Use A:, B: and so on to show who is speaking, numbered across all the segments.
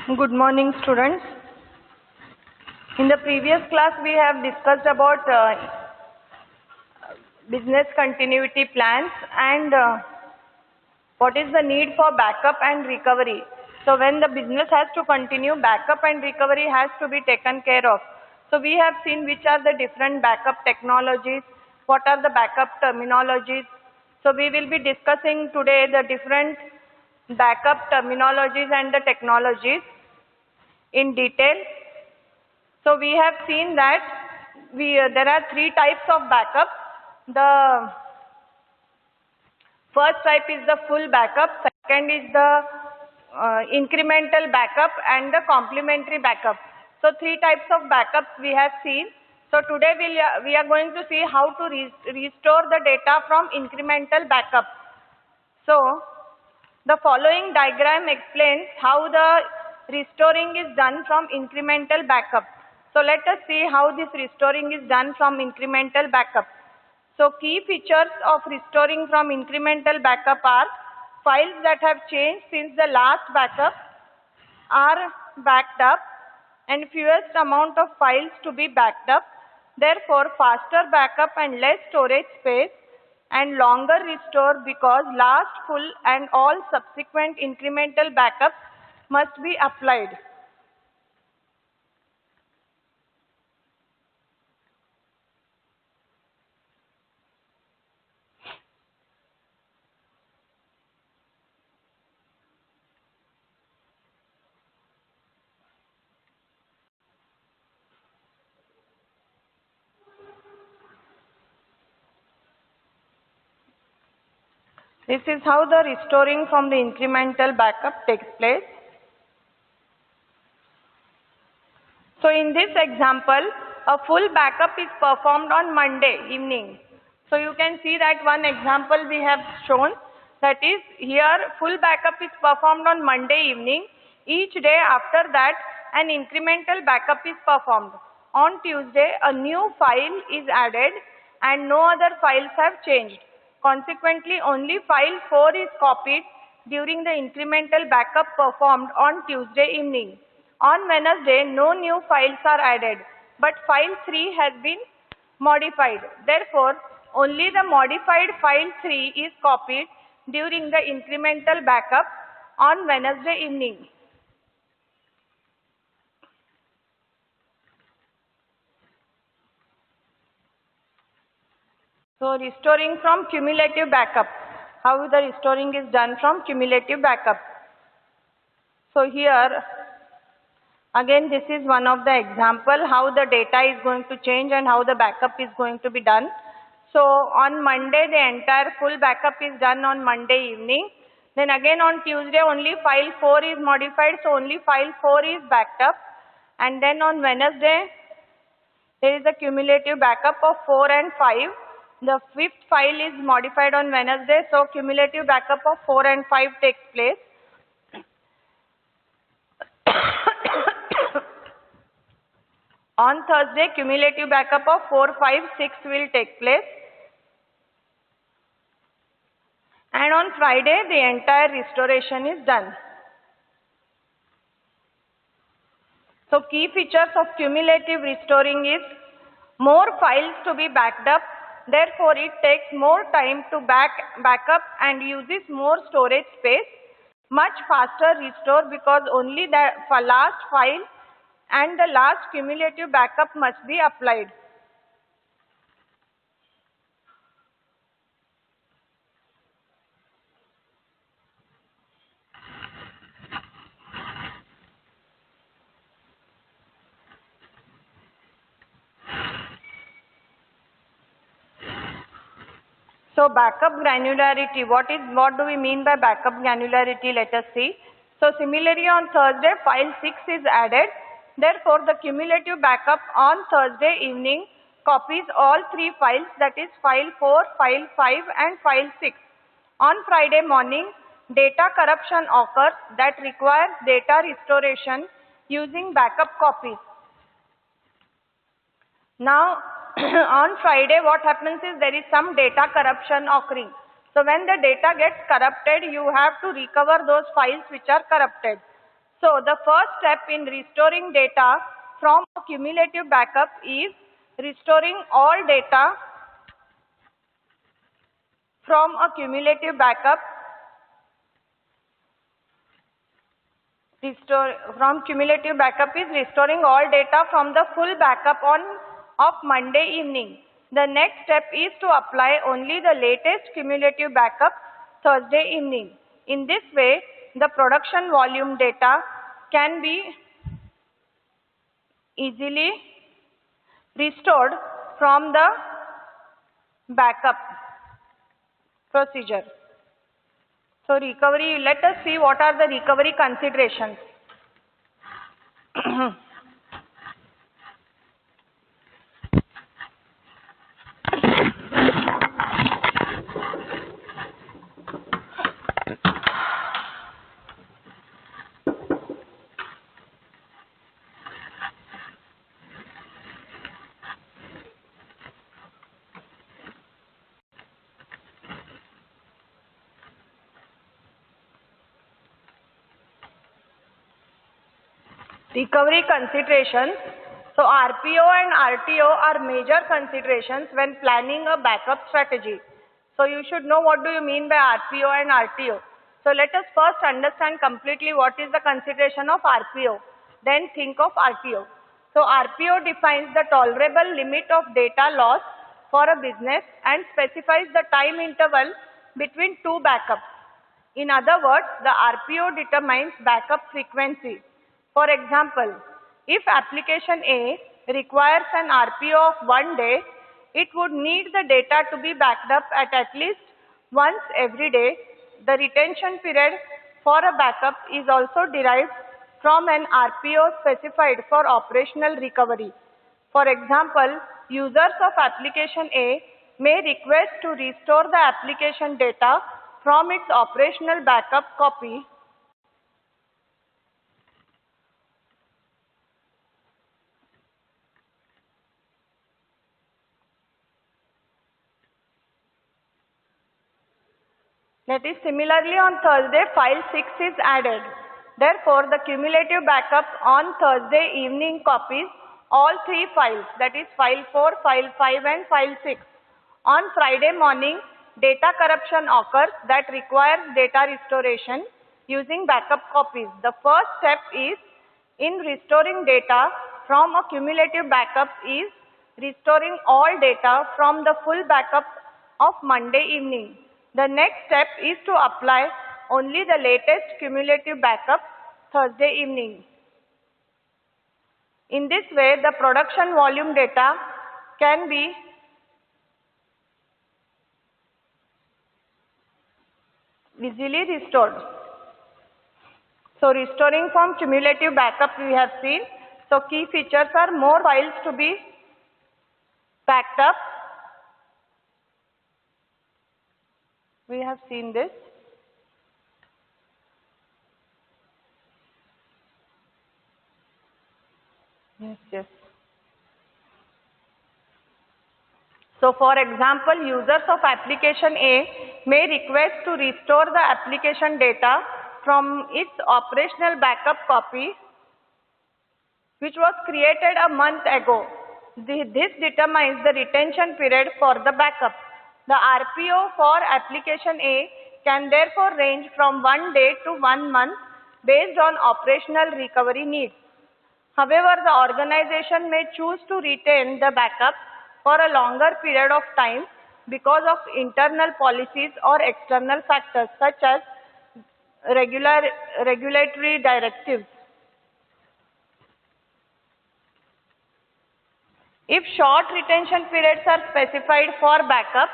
A: Good morning, students. In the previous class, we have discussed about business continuity plans and what is the need for backup and recovery. So when the business has to continue, backup and recovery has to be taken care of. So we have seen which are the different backup technologies, what are the backup terminologies. So we will be discussing today the different backup terminologies and the technologies in detail. So we have seen that there are three types of backup. The first type is the full backup, second is the incremental backup and the complementary backup. So three types of backups we have seen. So today we are going to see how to restore the data from incremental backup. So the following diagram explains how the restoring is done from incremental backup. So let us see how this restoring is done from incremental backup. So key features of restoring from incremental backup are files that have changed since the last backup are backed up and fewest amount of files to be backed up. Therefore, faster backup and less storage space and longer restore because last full and all subsequent incremental backups must be applied. This is how the restoring from the incremental backup takes place. So in this example, a full backup is performed on Monday evening. So you can see that one example we have shown, that is here full backup is performed on Monday evening. Each day after that an incremental backup is performed. On Tuesday a new file is added and no other files have changed. Consequently only file 4 is copied during the incremental backup performed on Tuesday evening. On Wednesday, no new files are added, but file 3 has been modified. Therefore, only the modified file 3 is copied during the incremental backup on Wednesday evening. So, restoring from cumulative backup. How the restoring is done from cumulative backup. So, here again, this is one of the example how the data is going to change and how the backup is going to be done. So on Monday, the entire full backup is done on Monday evening. Then again on Tuesday, only file 4 is modified, so only file 4 is backed up. And then on Wednesday, there is a cumulative backup of 4 and 5. The 5th file is modified on Wednesday, so cumulative backup of 4 and 5 takes place. On Thursday, cumulative backup of 4, 5, 6 will take place. And on Friday, the entire restoration is done. So key features of cumulative restoring is more files to be backed up. Therefore, it takes more time to back up and uses more storage space. Much faster restore because only the last file and the last cumulative backup must be applied. So backup granularity, what do we mean by backup granularity? Let us see. So similarly on Thursday, file 6 is added. Therefore, the cumulative backup on Thursday evening copies all 3 files, that is file 4, file 5 and file 6. On Friday morning, data corruption occurs that requires data restoration using backup copies. Now, on Friday, what happens is there is some data corruption occurring. So when the data gets corrupted, you have to recover those files which are corrupted. So the first step in restoring data from a cumulative backup is restoring all data from a cumulative backup. From cumulative backup is restoring all data from the full backup of Monday evening. The next step is to apply only the latest cumulative backup Thursday evening. In this way, the production volume data can be easily restored from the backup procedure. So recovery, let us see what are the recovery considerations. Recovery considerations. So RPO and RTO are major considerations when planning a backup strategy. So you should know what do you mean by RPO and RTO. So let us first understand completely what is the consideration of RPO. Then think of RTO. So RPO defines the tolerable limit of data loss for a business and specifies the time interval between two backups. In other words, the RPO determines backup frequency. For example, if application A requires an RPO of 1 day, it would need the data to be backed up at least once every day. The retention period for a backup is also derived from an RPO specified for operational recovery. For example, users of application A may request to restore the application data from its operational backup copy that is similarly on Thursday file 6 is added. Therefore, the cumulative backup on Thursday evening copies all three files, that is file 4, file 5 and file 6. On Friday morning, data corruption occurs that requires data restoration using backup copies. The first step is in restoring data from a cumulative backup is restoring all data from the full backup of Monday evening. The next step is to apply only the latest cumulative backup Thursday evening. In this way, the production volume data can be easily restored. So restoring from cumulative backup we have seen. So key features are more files to be backed up. We have seen this. Yes. So for example, users of application A may request to restore the application data from its operational backup copy which was created a month ago. This determines the retention period for the backup. The RPO for application A can therefore range from 1 day to 1 month based on operational recovery needs. However, the organization may choose to retain the backup for a longer period of time because of internal policies or external factors such as regulatory directives. If short retention periods are specified for backup,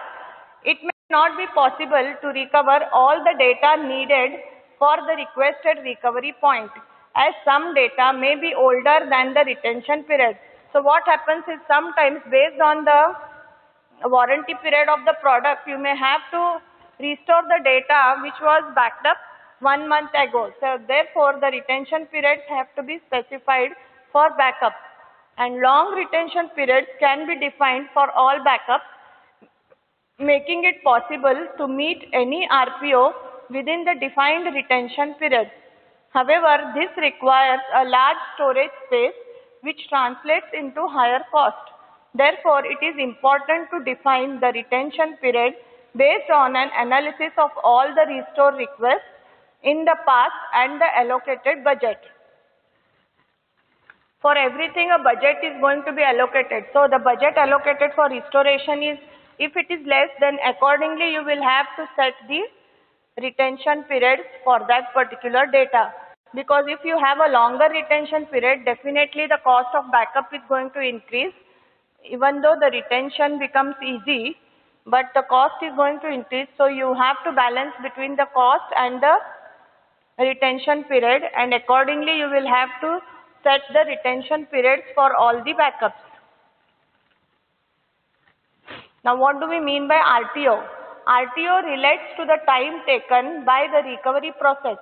A: it may not be possible to recover all the data needed for the requested recovery point, as some data may be older than the retention period. So what happens is sometimes based on the warranty period of the product, you may have to restore the data which was backed up 1 month ago. So therefore, the retention periods have to be specified for backup. And long retention periods can be defined for all backups, making it possible to meet any RPO within the defined retention period. However, this requires a large storage space which translates into higher cost. Therefore, it is important to define the retention period based on an analysis of all the restore requests in the past and the allocated budget. For everything, a budget is going to be allocated. So the budget allocated for restoration is, if it is less, then accordingly you will have to set the retention periods for that particular data. Because if you have a longer retention period, definitely the cost of backup is going to increase. Even though the retention becomes easy, but the cost is going to increase. So you have to balance between the cost and the retention period, and accordingly you will have to set the retention periods for all the backups. Now what do we mean by RTO? RTO relates to the time taken by the recovery process.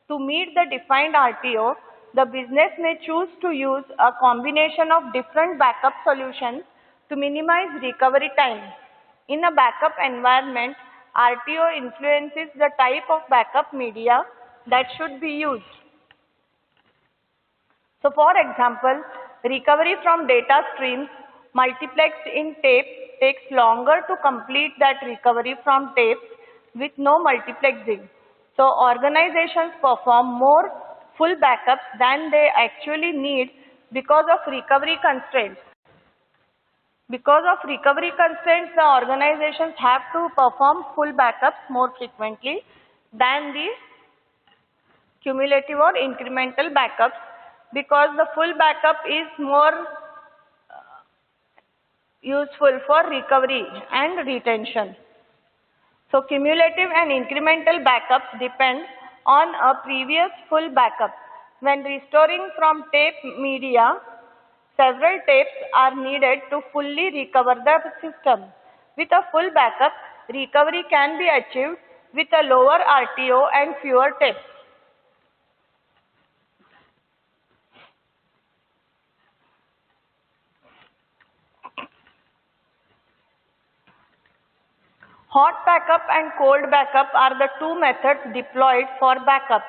A: To meet the defined RTO, the business may choose to use a combination of different backup solutions to minimize recovery time. In a backup environment, RTO influences the type of backup media that should be used. So for example, recovery from data streams multiplexed in tape takes longer to complete that recovery from tapes with no multiplexing. So organizations perform more full backups than they actually need because of recovery constraints. Because of recovery constraints, the organizations have to perform full backups more frequently than the cumulative or incremental backups, because the full backup is more useful for recovery and retention. So cumulative and incremental backups depend on a previous full backup. When restoring from tape media, several tapes are needed to fully recover the system. With a full backup, recovery can be achieved with a lower RTO and fewer tapes. Hot backup and cold backup are the two methods deployed for backup.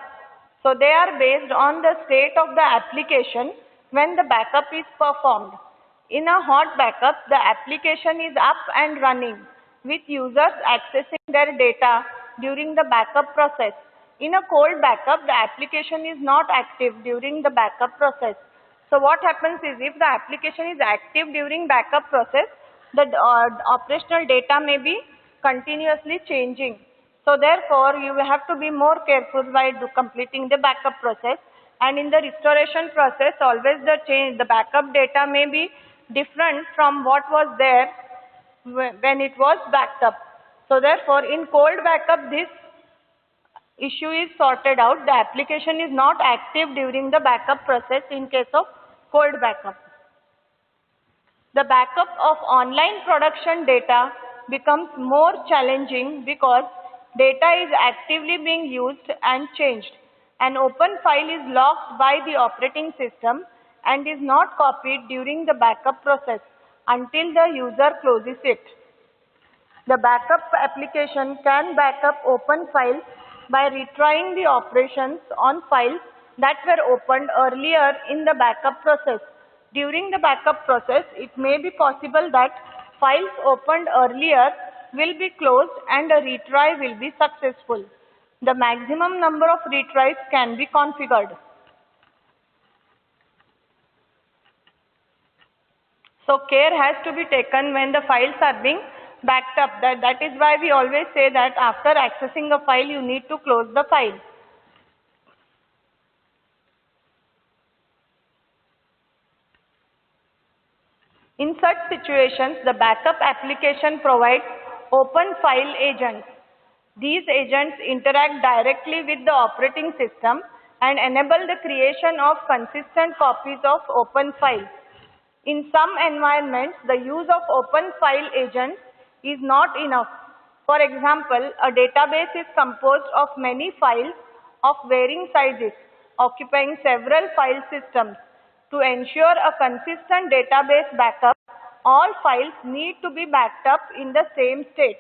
A: So they are based on the state of the application when the backup is performed. In a hot backup, the application is up and running with users accessing their data during the backup process. In a cold backup, the application is not active during the backup process. So what happens is, if the application is active during backup process, the operational data may be continuously changing. So therefore, you have to be more careful while completing the backup process. And in the restoration process, always the backup data may be different from what was there when it was backed up. So therefore, in cold backup, this issue is sorted out. The application is not active during the backup process in case of cold backup. The backup of online production data becomes more challenging because data is actively being used and changed. An open file is locked by the operating system and is not copied during the backup process until the user closes it. The backup application can back up open files by retrying the operations on files that were opened earlier in the backup process. During the backup process, it may be possible that files opened earlier will be closed and a retry will be successful. The maximum number of retries can be configured. So care has to be taken when the files are being backed up. That is why we always say that after accessing a file, you need to close the file. In such situations, the backup application provides open file agents. These agents interact directly with the operating system and enable the creation of consistent copies of open files. In some environments, the use of open file agents is not enough. For example, a database is composed of many files of varying sizes, occupying several file systems. To ensure a consistent database backup, all files need to be backed up in the same state,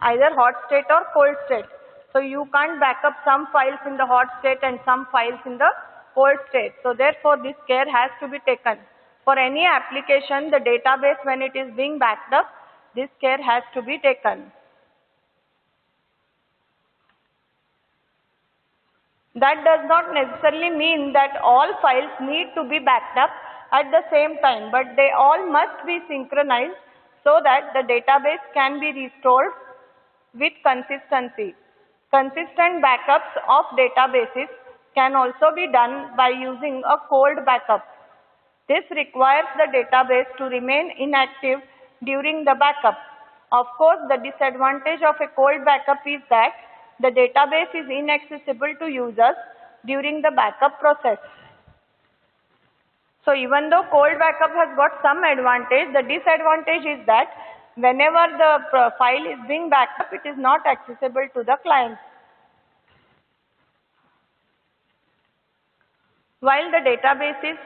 A: either hot state or cold state. So you can't back up some files in the hot state and some files in the cold state. So therefore this care has to be taken. For any application, the database when it is being backed up, this care has to be taken. That does not necessarily mean that all files need to be backed up at the same time, but they all must be synchronized so that the database can be restored with consistency. Consistent backups of databases can also be done by using a cold backup. This requires the database to remain inactive during the backup. Of course, the disadvantage of a cold backup is that the database is inaccessible to users during the backup process. So even though cold backup has got some advantage, the disadvantage is that whenever the file is being backed up, it is not accessible to the client. While the database is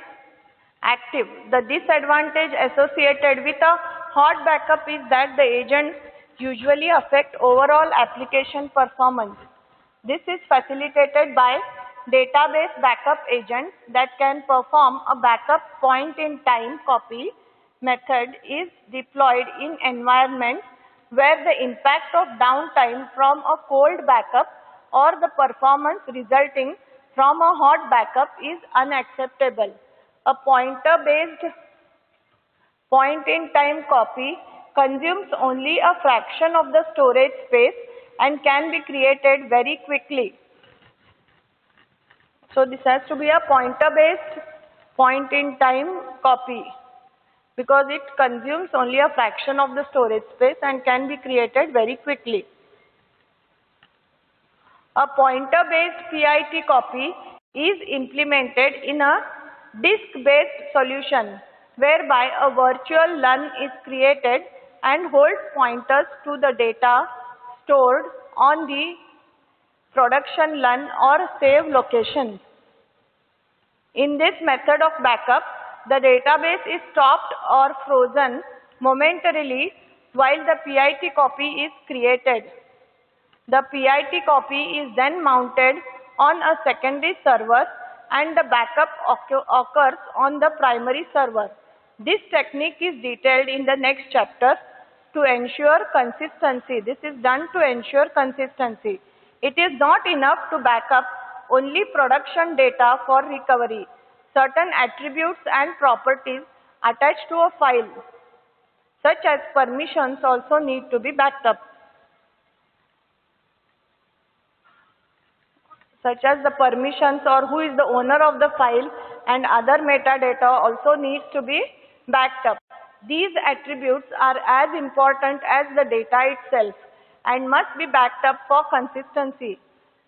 A: active, the disadvantage associated with a hot backup is that the agents usually affect overall application performance. This is facilitated by database backup agents that can perform a backup point-in-time copy method is deployed in environments where the impact of downtime from a cold backup or the performance resulting from a hot backup is unacceptable. A pointer-based point-in-time copy consumes only a fraction of the storage space and can be created very quickly. So this has to be a pointer-based point-in-time copy because it consumes only a fraction of the storage space and can be created very quickly. A pointer-based PIT copy is implemented in a disk-based solution whereby a virtual LUN is created and holds pointers to the data stored on the production LUN or save location. In this method of backup, the database is stopped or frozen momentarily while the PIT copy is created. The PIT copy is then mounted on a secondary server and the backup occurs on the primary server. This technique is detailed in the next chapter to ensure consistency. This is done to ensure consistency. It is not enough to back up only production data for recovery. Certain attributes and properties attached to a file, such as permissions, also need to be backed up. Such as the permissions or who is the owner of the file and other metadata also needs to be backed up. These attributes are as important as the data itself and must be backed up for consistency.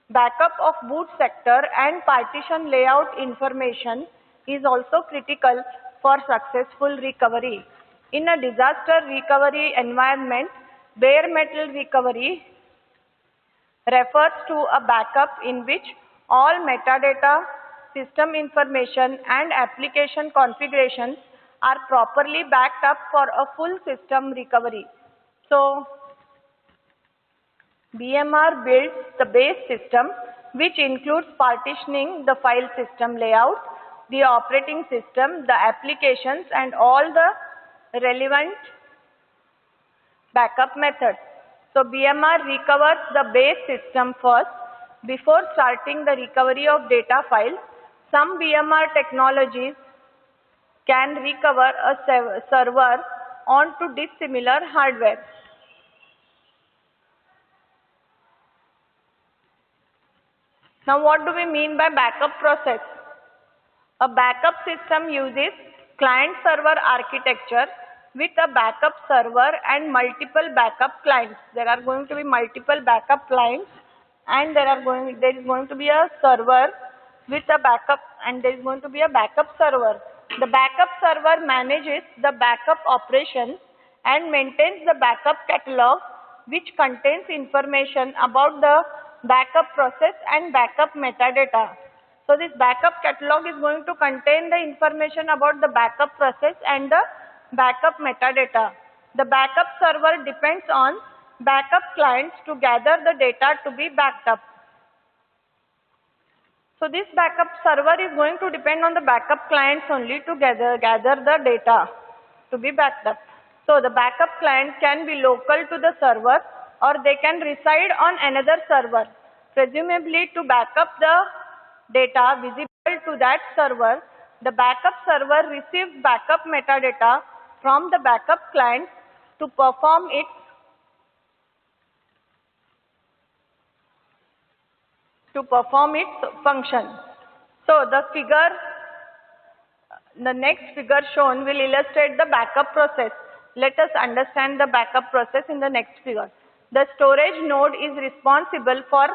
A: Backup of boot sector and partition layout information is also critical for successful recovery. In a disaster recovery environment, bare metal recovery refers to a backup in which all metadata, system information and application configurations are properly backed up for a full system recovery. So, BMR builds the base system which includes partitioning the file system layout, the operating system, the applications and all the relevant backup methods. So BMR recovers the base system first before starting the recovery of data files. Some BMR technologies can recover a server onto dissimilar hardware. Now what do we mean by backup process? A backup system uses client-server architecture with a backup server and multiple backup clients. There are going to be multiple backup clients and there is going to be a server with a backup and there is going to be a backup server. The backup server manages the backup operations and maintains the backup catalog which contains information about the backup process and backup metadata. So this backup catalog is going to contain the information about the backup process and the backup metadata. The backup server depends on backup clients to gather the data to be backed up. So this backup server is going to depend on the backup clients only to gather the data to be backed up. So the backup client can be local to the server or they can reside on another server. Presumably to back up the data visible to that server, the backup server receives backup metadata from the backup client to perform its function. So the next figure shown will illustrate the backup process. Let us understand the backup process in the next figure. The storage node is responsible for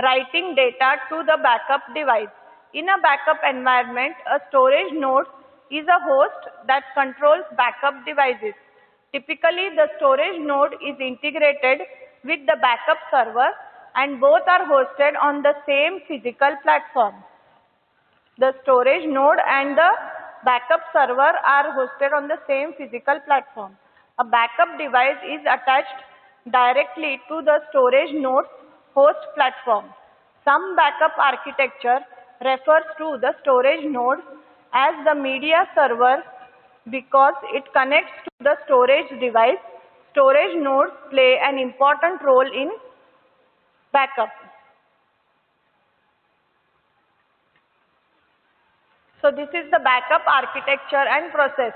A: writing data to the backup device. In a backup environment, a storage node is a host that controls backup devices. Typically, the storage node is integrated with the backup server and both are hosted on the same physical platform. The storage node and the backup server are hosted on the same physical platform. A backup device is attached directly to the storage node's host platform. Some backup architecture refers to the storage node as the media server because it connects to the storage device. Storage nodes play an important role in backup. So this is the backup architecture and process.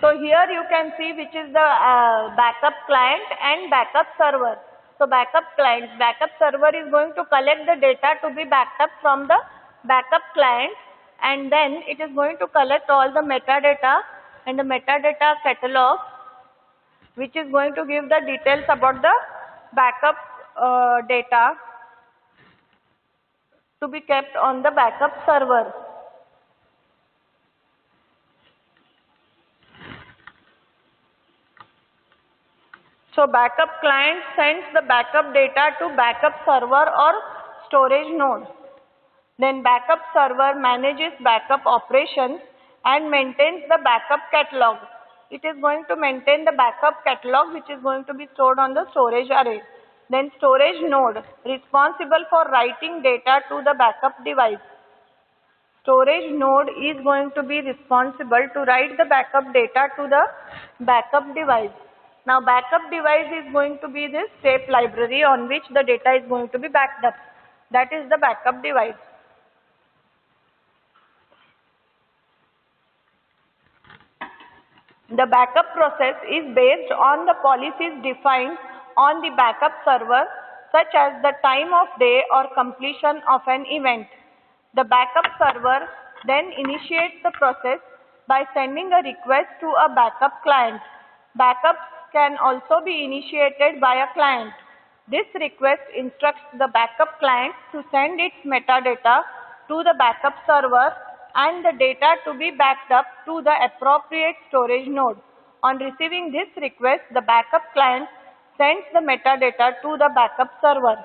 A: So here you can see which is the backup client and backup server. So backup server is going to collect the data to be backed up from the backup client, and then it is going to collect all the metadata and the metadata catalog, which is going to give the details about the backup data to be kept on the backup server. So backup client sends the backup data to backup server or storage node. Then backup server manages backup operations and maintains the backup catalog. It is going to maintain the backup catalog which is going to be stored on the storage array. Then storage node responsible for writing data to the backup device. Storage node is going to be responsible to write the backup data to the backup device. Now backup device is going to be this tape library on which the data is going to be backed up. That is the backup device. The backup process is based on the policies defined on the backup server, such as the time of day or completion of an event. The backup server then initiates the process by sending a request to a backup client. Backups can also be initiated by a client. This request instructs the backup client to send its metadata to the backup server and the data to be backed up to the appropriate storage node. On receiving this request, the backup client sends the metadata to the backup server.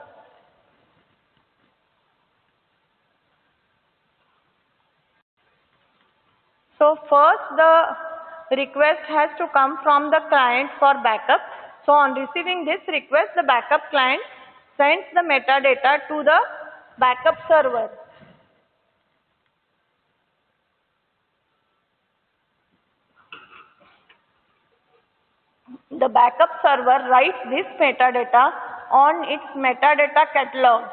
A: So first the request has to come from the client for backup. So on receiving this request, the backup client sends the metadata to the backup server. The backup server writes this metadata on its metadata catalog.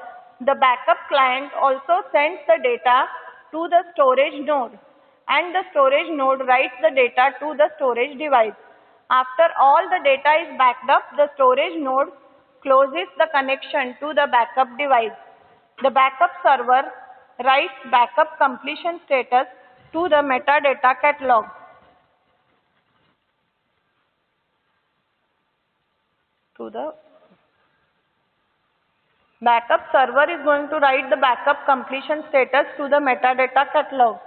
A: The backup client also sends the data to the storage node, and the storage node writes the data to the storage device. After all the data is backed up, the storage node closes the connection to the backup device. The backup server writes backup completion status to the metadata catalog. The backup server is going to write the backup completion status to the metadata catalog.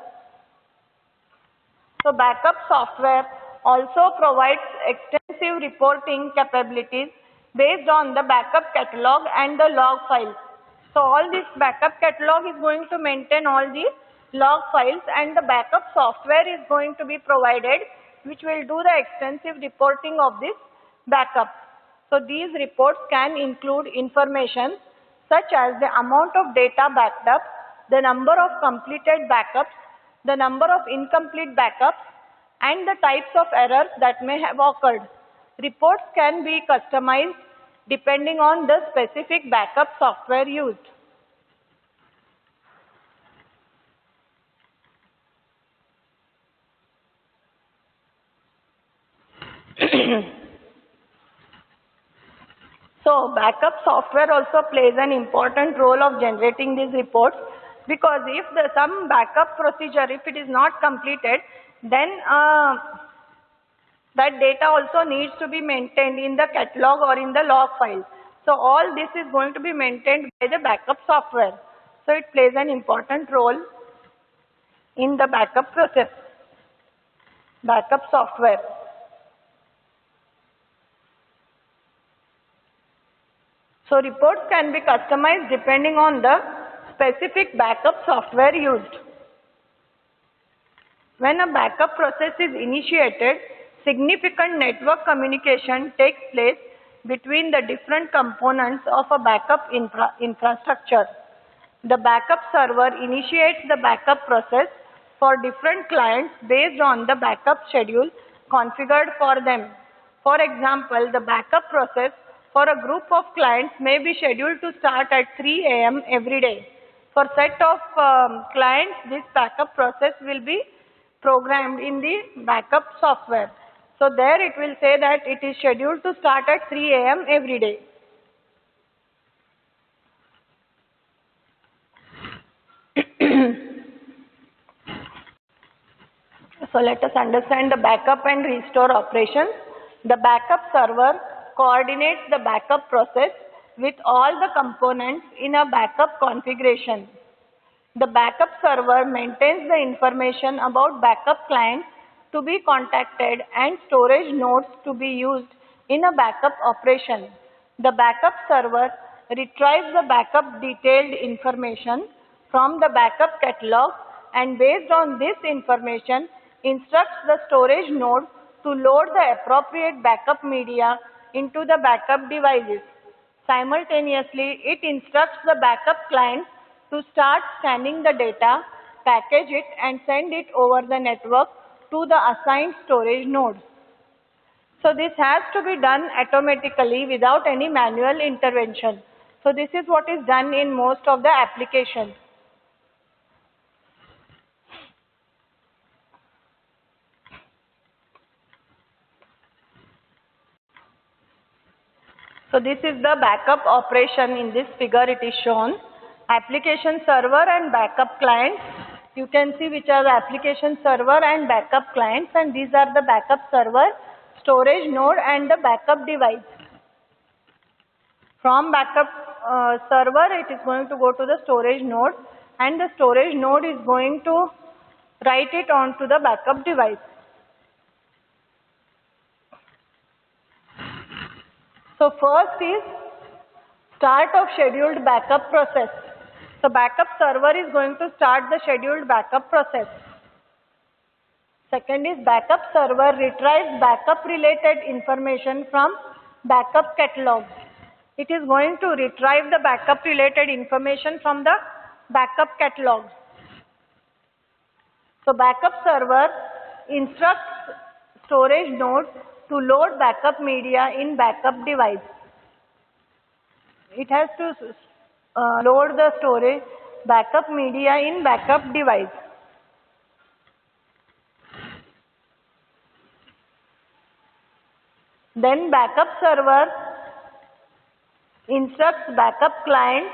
A: So backup software also provides extensive reporting capabilities based on the backup catalog and the log files. So all this backup catalog is going to maintain all the log files, and the backup software is going to be provided which will do the extensive reporting of this backup. So these reports can include information such as the amount of data backed up, the number of completed backups, the number of incomplete backups, and the types of errors that may have occurred. Reports can be customized depending on the specific backup software used. So backup software also plays an important role of generating these reports, because if some backup procedure, if it is not completed, then that data also needs to be maintained in the catalog or in the log file. So all this is going to be maintained by the backup software. So it plays an important role in the backup process, backup software. So reports can be customized depending on the specific backup software used. When a backup process is initiated, significant network communication takes place between the different components of a backup infrastructure. The backup server initiates the backup process for different clients based on the backup schedule configured for them. For example, the backup process for a group of clients may be scheduled to start at 3 a.m. every day. For set of clients, this backup process will be programmed in the backup software. So there it will say that it is scheduled to start at 3 a.m. every day. So let us understand the backup and restore operations. The backup server coordinates the backup process with all the components in a backup configuration. The backup server maintains the information about backup clients to be contacted and storage nodes to be used in a backup operation. The backup server retrieves the backup detailed information from the backup catalog, and based on this information instructs the storage node to load the appropriate backup media into the backup devices. Simultaneously, it instructs the backup client to start scanning the data, package it, and send it over the network to the assigned storage nodes. So this has to be done automatically without any manual intervention. So this is what is done in most of the applications. So this is the backup operation. In this figure it is shown. Application server and backup clients. You can see which are the application server and backup clients, and these are the backup server, storage node, and the backup device. From backup server it is going to go to the storage node, and the storage node is going to write it onto the backup device. So first is start of scheduled backup process. So backup server is going to start the scheduled backup process. Second is backup server retrieves backup related information from backup catalog. It is going to retrieve the backup related information from the backup catalog. So backup server instructs storage node to load backup media in backup device. It has to load the storage backup media in backup device. Then backup server instructs backup client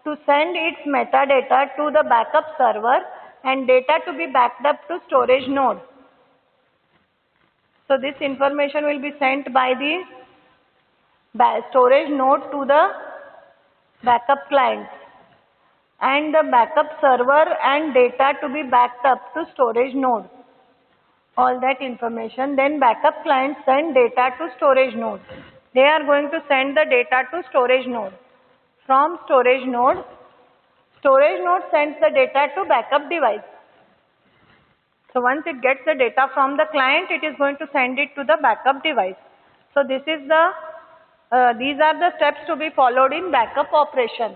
A: to send its metadata to the backup server and data to be backed up to storage node. So this information will be sent by the storage node to the backup client, and the backup server and data to be backed up to storage node. All that information. Then backup client send data to storage node. They are going to send the data to storage node. From storage node sends the data to backup device. So once it gets the data from the client, it is going to send it to the backup device. So this is the These are the steps to be followed in backup operation.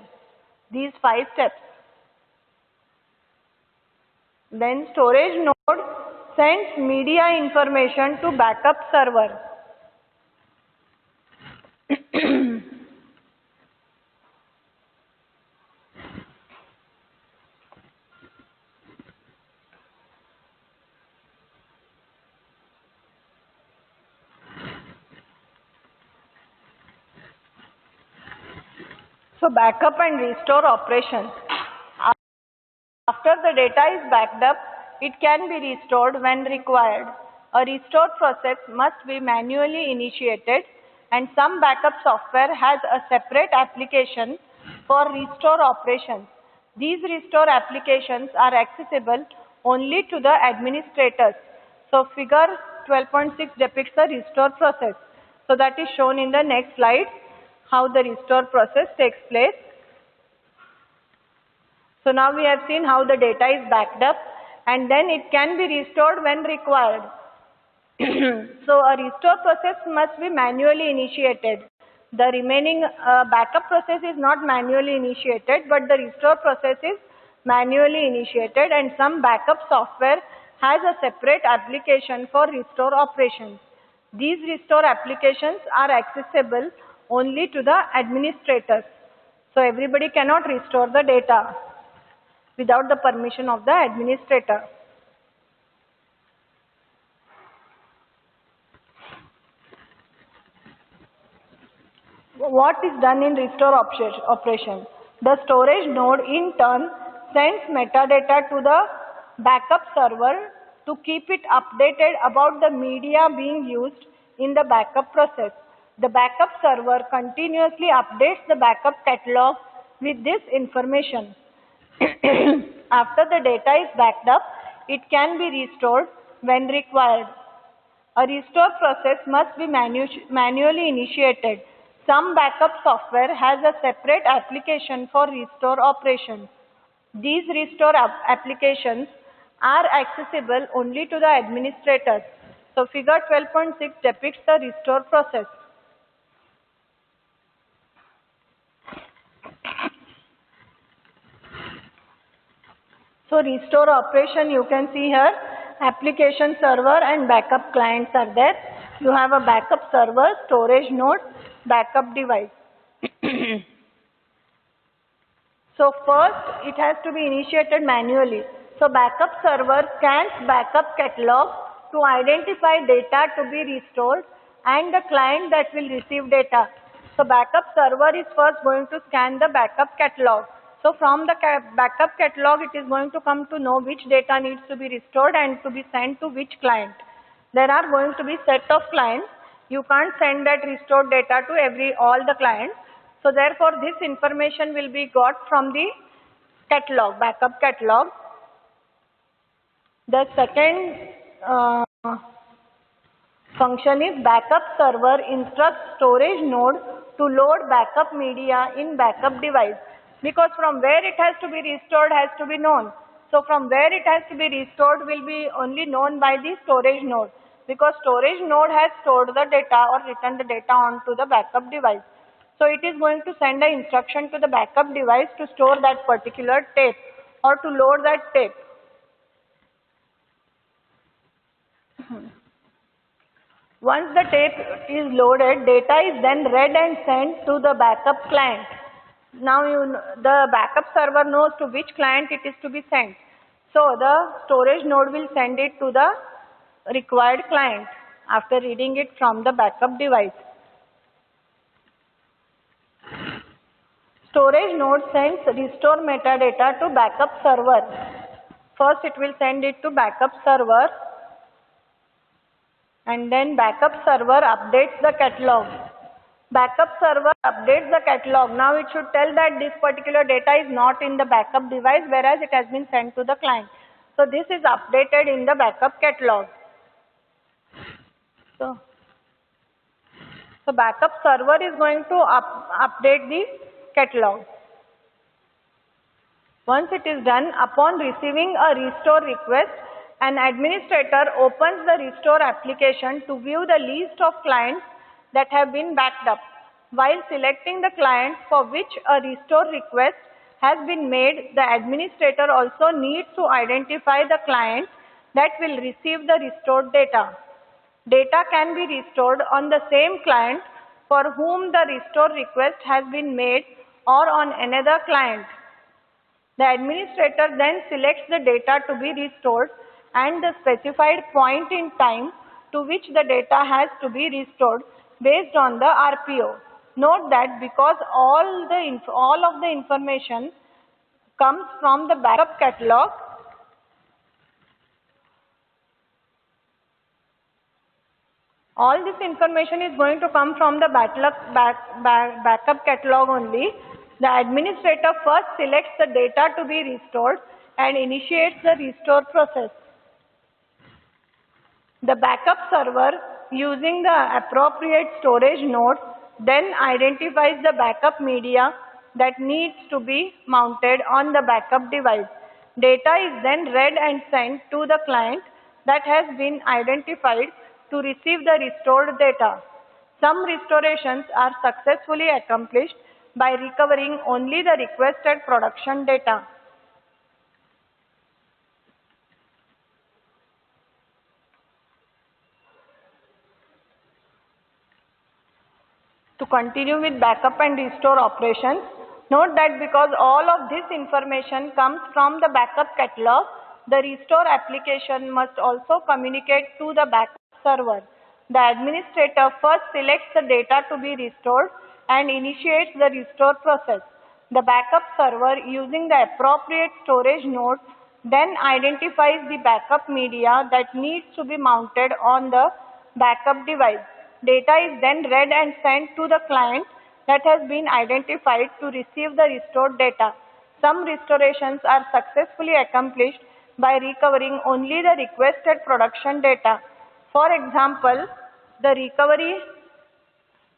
A: These 5 steps. Then storage node sends media information to backup server. So backup and restore operations. After the data is backed up, it can be restored when required. A restore process must be manually initiated, and some backup software has a separate application for restore operations. These restore applications are accessible only to the administrators. So figure 12.6 depicts the restore process. So that is shown in the next slide, how the restore process takes place. So now we have seen how the data is backed up and then it can be restored when required. So a restore process must be manually initiated. The remaining backup process is not manually initiated, but the restore process is manually initiated, and some backup software has a separate application for restore operations. These restore applications are accessible only to the administrators. So everybody cannot restore the data without the permission of the administrator. What is done in restore operation? The storage node in turn sends metadata to the backup server to keep it updated about the media being used in the backup process. The backup server continuously updates the backup catalog with this information. After the data is backed up, it can be restored when required. A restore process must be manually initiated. Some backup software has a separate application for restore operations. These restore applications are accessible only to the administrators. So figure 12.6 depicts the restore process. So restore operation, you can see here, application server and backup clients are there. You have a backup server, storage node, backup device. So first it has to be initiated manually. So backup server scans backup catalog to identify data to be restored and the client that will receive data. So backup server is first going to scan the backup catalog. So from the backup catalog, it is going to come to know which data needs to be restored and to be sent to which client. There are going to be set of clients. You can't send that restored data to all the clients. So therefore, this information will be got from the catalog, backup catalog. The second function is backup server instructs storage node to load backup media in backup device. Because from where it has to be restored has to be known. So from where it has to be restored will be only known by the storage node. Because storage node has stored the data or written the data onto the backup device. So it is going to send an instruction to the backup device to store that particular tape or to load that tape. Once the tape is loaded, data is then read and sent to the backup client. Now the backup server knows to which client it is to be sent. So the storage node will send it to the required client after reading it from the backup device. Storage node sends restore metadata to backup server. First it will send it to backup server and then backup server updates the catalog. Backup server updates the catalog. Now it should tell that this particular data is not in the backup device, whereas it has been sent to the client. So this is updated in the backup catalog. So backup server is going to update the catalog. Once it is done, upon receiving a restore request, an administrator opens the restore application to view the list of clients that have been backed up. While selecting the client for which a restore request has been made, the administrator also needs to identify the client that will receive the restored data. Data can be restored on the same client for whom the restore request has been made or on another client. The administrator then selects the data to be restored and the specified point in time to which the data has to be restored based on the RPO. Note that because all of the information comes from the backup catalog, all this information is going to come from the backup catalog only. The administrator first selects the data to be restored and initiates the restore process. The backup server, using the appropriate storage node, then identifies the backup media that needs to be mounted on the backup device. Data is then read and sent to the client that has been identified to receive the restored data. Some restorations are successfully accomplished by recovering only the requested production data. To continue with backup and restore operations, note that because all of this information comes from the backup catalog, the restore application must also communicate to the backup server. The administrator first selects the data to be restored and initiates the restore process. The backup server, using the appropriate storage node, then identifies the backup media that needs to be mounted on the backup device. Data is then read and sent to the client that has been identified to receive the restored data. Some restorations are successfully accomplished by recovering only the requested production data. For example, the recovery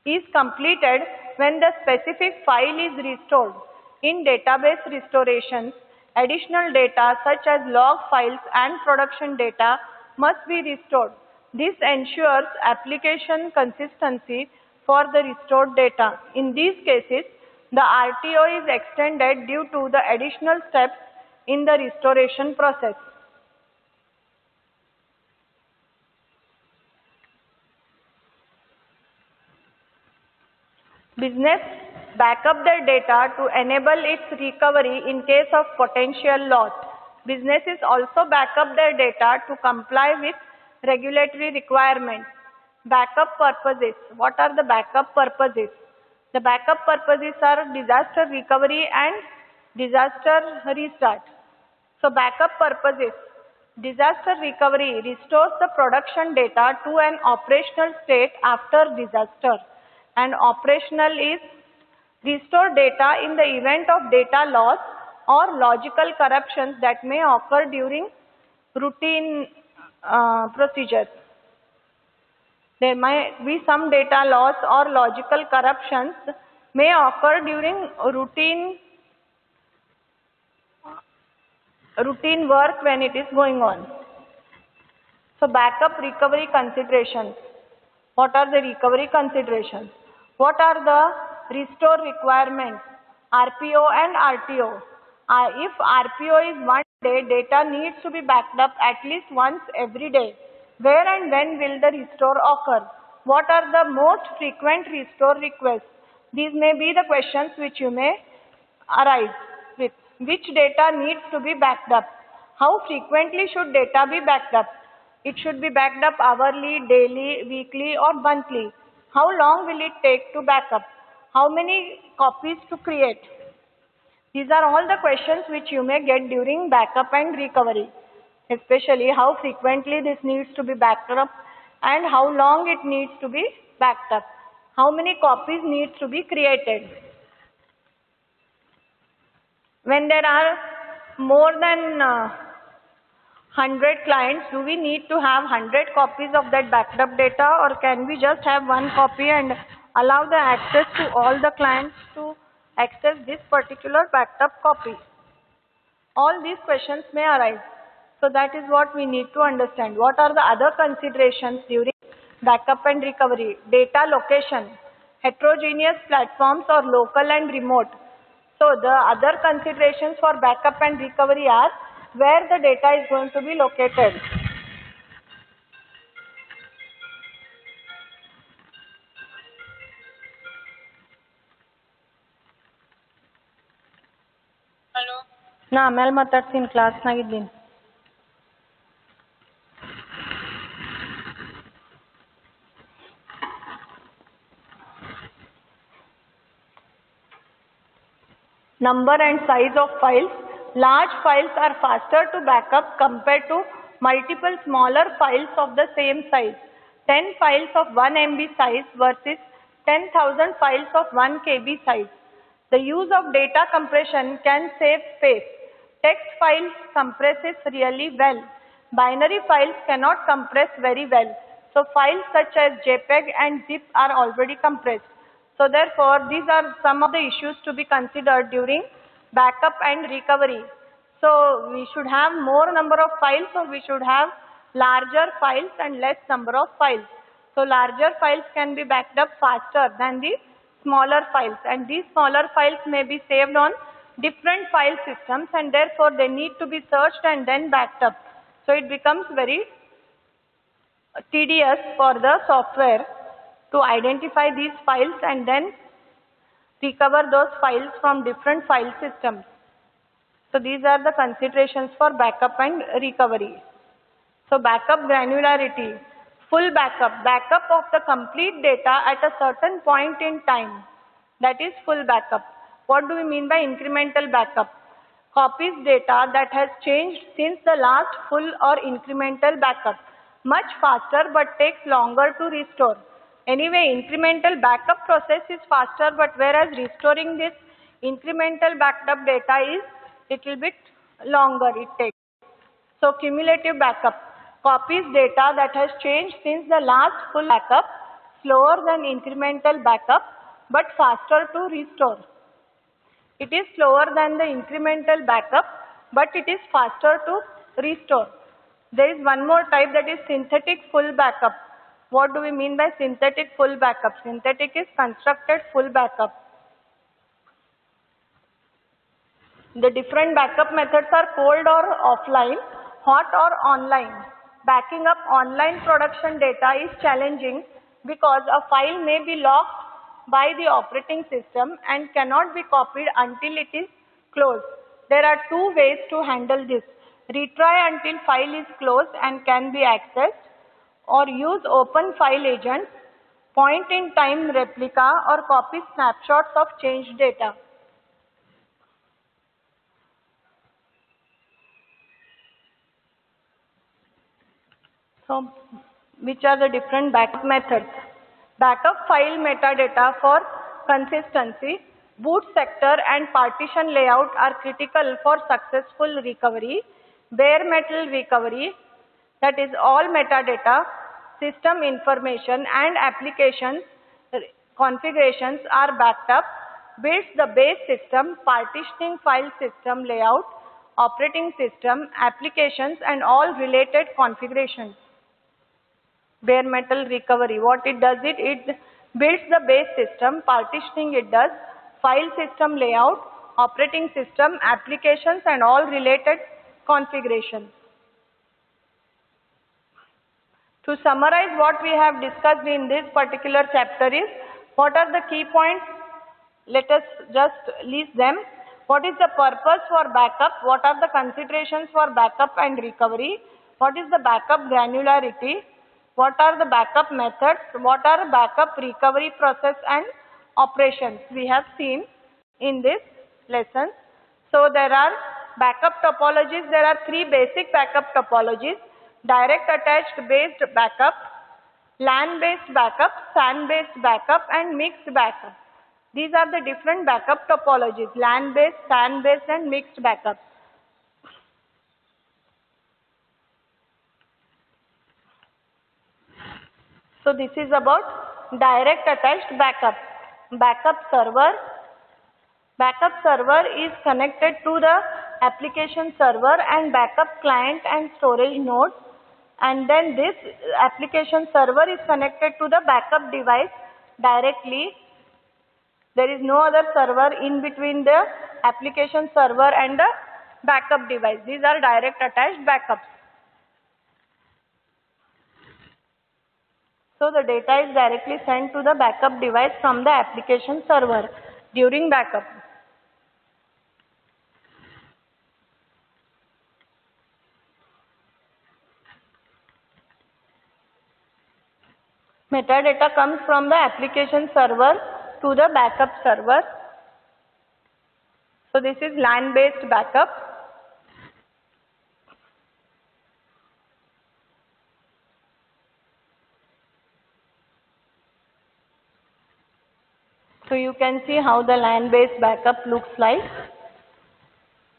A: is completed when the specific file is restored. In database restorations, additional data such as log files and production data must be restored. This ensures application consistency for the restored data. In these cases, the RTO is extended due to the additional steps in the restoration process. Business backup their data to enable its recovery in case of potential loss. Businesses also backup their data to comply with regulatory requirements. Backup purposes. What are the backup purposes? The backup purposes are disaster recovery and disaster restart. So backup purposes. Disaster recovery restores the production data to an operational state after disaster. And operational is restore data in the event of data loss or logical corruptions that may occur during routine procedures. There might be some data loss or logical corruptions may occur during routine work when it is going on. So backup recovery considerations. What are the recovery considerations? What are the restore requirements? RPO and RTO. If RPO is 1 day, data needs to be backed up at least once every day. Where and when will the restore occur? What are the most frequent restore requests? These may be the questions which you may arise with. Which data needs to be backed up? How frequently should data be backed up? It should be backed up hourly, daily, weekly or monthly. How long will it take to back up? How many copies to create? These are all the questions which you may get during backup and recovery. Especially how frequently this needs to be backed up and how long it needs to be backed up. How many copies needs to be created. When there are more than 100 clients, do we need to have 100 copies of that backed up data, or can we just have one copy and allow the access to all the clients to access this particular backed up copy? All these questions may arise. So that is what we need to understand. What are the other considerations during backup and recovery? Data location. heterogeneous platforms or local and remote. So the other considerations for backup and recovery are where the data is going to be located. ನಾ ಆಮೇಲೆ ಮಾತಾಡ್ತೀನಿ ಕ್ಲಾಸ್ನಾಗಿದ್ದೀನಿ. Number and size of files. Large files are faster to backup compared to multiple smaller files of the same size. 10 files of 1 MB size versus 10,000 files of 1 KB size. The use of data compression can save space. Text files compresses really well. Binary files cannot compress very well. So files such as JPEG and ZIP are already compressed. So therefore, these are some of the issues to be considered during backup and recovery. So we should have more number of files, or we should have larger files and less number of files. So larger files can be backed up faster than the smaller files, and these smaller files may be saved on different file systems, and therefore they need to be searched and then backed up. So it becomes very tedious for the software to identify these files and then recover those files from different file systems. So these are the considerations for backup and recovery. So backup granularity, full backup of the complete data at a certain point in time, that is full backup. What do we mean by incremental backup? Copies data that has changed since the last full or incremental backup, much faster but takes longer to restore. Anyway, incremental backup process is faster, but whereas restoring this incremental backed up data is little bit longer it takes. So cumulative backup, copies data that has changed since the last full backup, slower than incremental backup but faster to restore. It is slower than the incremental backup, but it is faster to restore. There is one more type, that is synthetic full backup. What do we mean by synthetic full backup? Synthetic is constructed full backup. The different backup methods are cold or offline, hot or online. Backing up online production data is challenging because a file may be locked by the operating system and cannot be copied until it is closed. There are two ways to handle this. Retry until file is closed and can be accessed, or use open file agents, point in time replica, or copy snapshots of changed data. So which are the different backup methods? Backup file metadata for consistency. Boot sector and partition layout are critical for successful recovery. Bare metal recovery, that is all metadata, system information and applications configurations are backed up. Builds the base system, partitioning file system layout, operating system, applications and all related configurations. Bare metal recovery, what it does, it builds the base system, partitioning it does, file system layout, operating system, applications and all related configurations. To summarize what we have discussed in this particular chapter is, what are the key points? Let us just list them. What is the purpose for backup? What are the considerations for backup and recovery? What is the backup granularity? What are the backup methods? What are backup recovery process and operations? We have seen in this lesson. So there are backup topologies. There are three basic backup topologies: direct attached based backup, LAN based backup, SAN based backup and mixed backup. These are the different backup topologies: LAN based, SAN based and mixed backup. So this is about direct attached backup. Backup server is connected to the application server and backup client and storage nodes, and then this application server is connected to the backup device directly, There is no other server in between the application server and the backup device. These are direct attached backups. So the data is directly sent to the backup device from the application server during backup. Metadata comes from the application server to the backup server. So this is LAN-based backup. So you can see how the LAN-based backup looks like.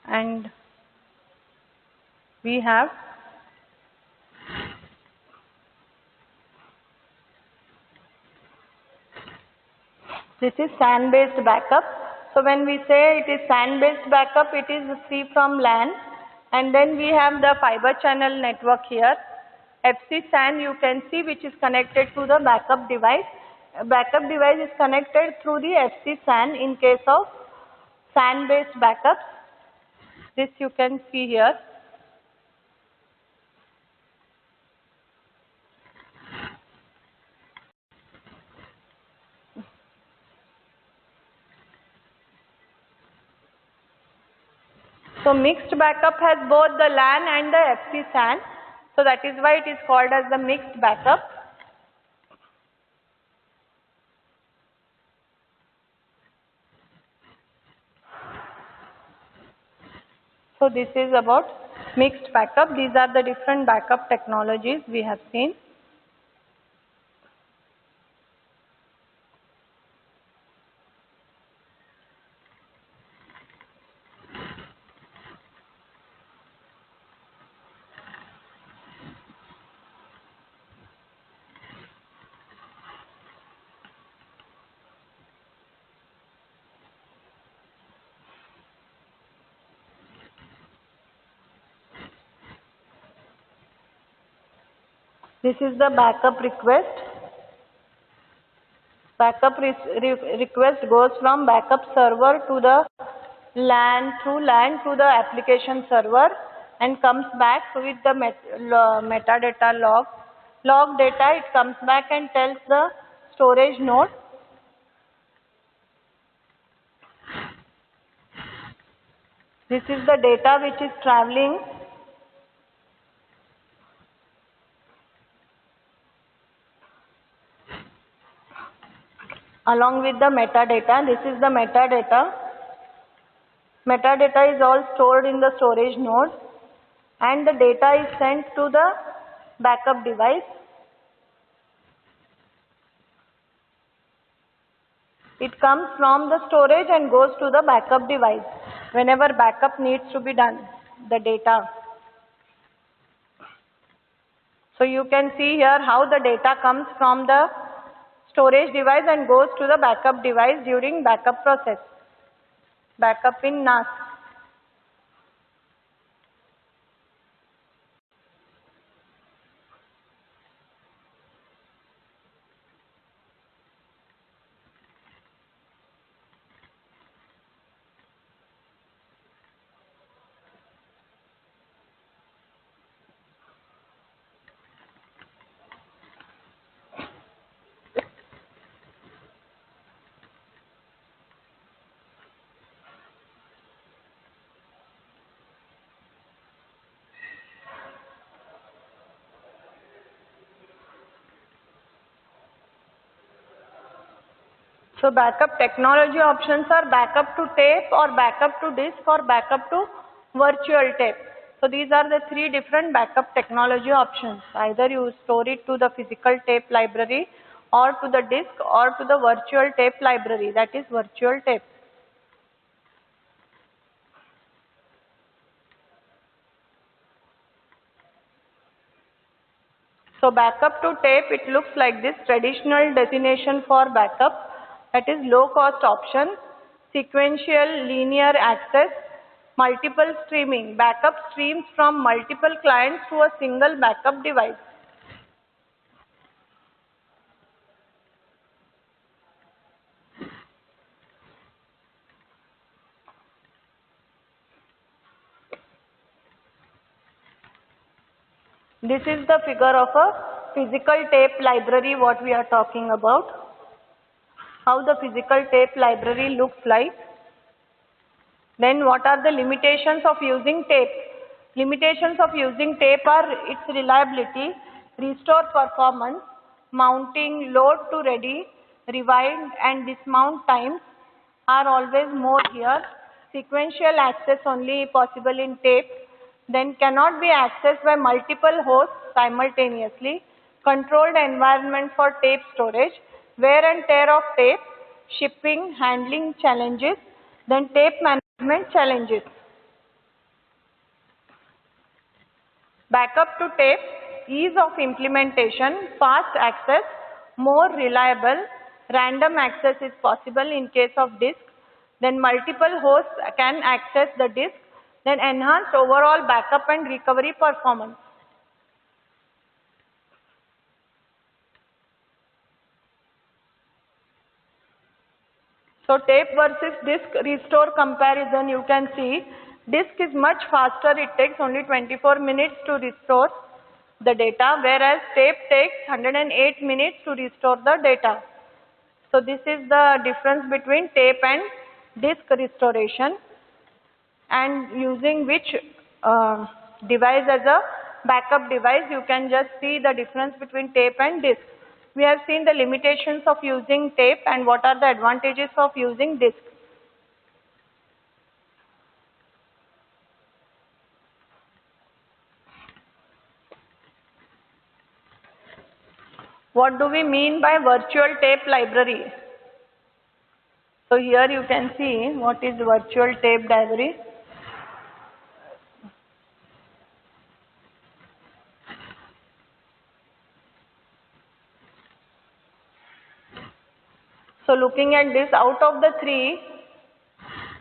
A: And we have this is SAN-based backup. So when we say it is SAN-based backup, it is free from LAN. And then we have the fiber channel network here. FC SAN you can see, which is connected to the backup device. Backup device is connected through the FC SAN in case of SAN-based backups. This you can see here. So mixed backup has both the LAN and the FC SAN. So that is why it is called as the mixed backup. So this is about mixed backup. These are the different backup technologies we have seen. This is the backup request. Backup request goes from backup server to the LAN, through LAN to the application server and comes back with the metadata log data. It comes back and tells the storage node. This is the data which is traveling along with the metadata. This is the metadata. Metadata is all stored in the storage node and the data is sent to the backup device. It comes from the storage and goes to the backup device whenever backup needs to be done, the data. So you can see here how the data comes from the storage device and goes to the backup device during backup process. Backup in NAS. So backup technology options are backup to tape or backup to disk or backup to virtual tape. So these are the three different backup technology options. Either you store it to the physical tape library or to the disk or to the virtual tape library, that is virtual tape. So backup to tape, it looks like this. Traditional definition for backup, that is low cost option, sequential linear access, multiple streaming. Backup streams from multiple clients to a single backup device. This is the figure of a physical tape library what we are talking about. How the physical tape library looks like. Then what are the limitations of using tape? Limitations of using tape are its reliability, restore performance, mounting, load to ready, rewind and dismount times are always more here. Sequential access only possible in tape. Then cannot be accessed by multiple hosts simultaneously. Controlled environment for tape storage. Wear and tear of tape. Shipping, handling challenges. Then tape management challenges. Backup to tape, ease of implementation, fast access, more reliable, random access is possible in case of disk, then multiple hosts can access the disk, then enhanced overall backup and recovery performance. So tape versus disk restore comparison, you can see disk is much faster, it takes only 24 minutes to restore the data, whereas tape takes 108 minutes to restore the data. So this is the difference between tape and disk restoration, and using which device as a backup device, you can just see the difference between tape and disk. We have seen the limitations of using tape and what are the advantages of using disk. What do we mean by virtual tape library? So here you can see what is virtual tape library. So looking at this, out of the three,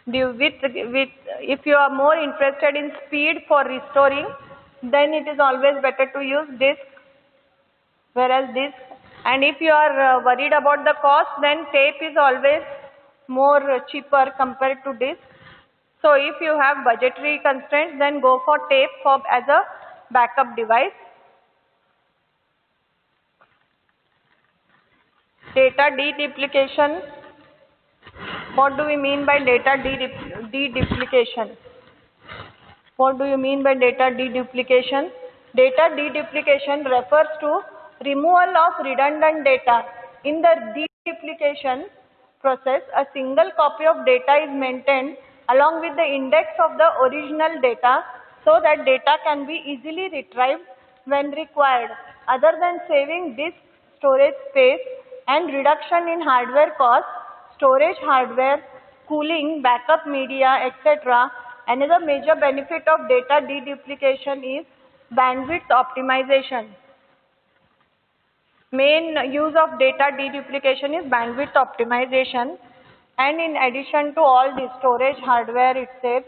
A: if you are more interested in speed for restoring, then it is always better to use disk, whereas disk. And if you are worried about the cost, then tape is always more cheaper compared to disk. So if you have budgetary constraints, then go for tape as a backup device. Data deduplication. What do we mean by data deduplication? What do you mean by data deduplication? Data deduplication refers to removal of redundant data. In the deduplication process, a single copy of data is maintained along with the index of the original data so that data can be easily retrieved when required. Other than saving disk storage space and reduction in hardware costs, storage hardware, cooling, backup media, etc., another major benefit of data deduplication is bandwidth optimization. Main use of data deduplication is bandwidth optimization, and in addition to all the storage hardware it saves,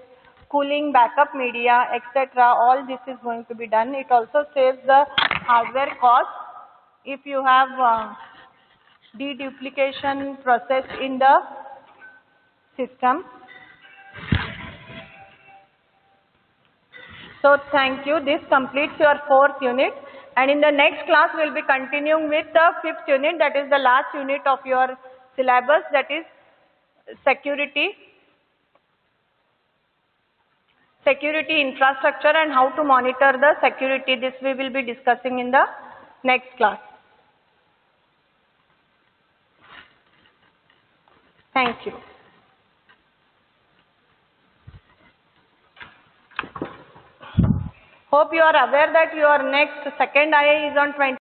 A: cooling, backup media, etc., all this is going to be done. It also saves the hardware cost if you have deduplication process in the system. So thank you. This completes your 4th unit, and in the next class we will be continuing with the 5th unit, that is the last unit of your syllabus, that is security infrastructure and how to monitor the security. This we will be discussing in the next class. Thank you. Hope you are aware that your next second IA is on 20.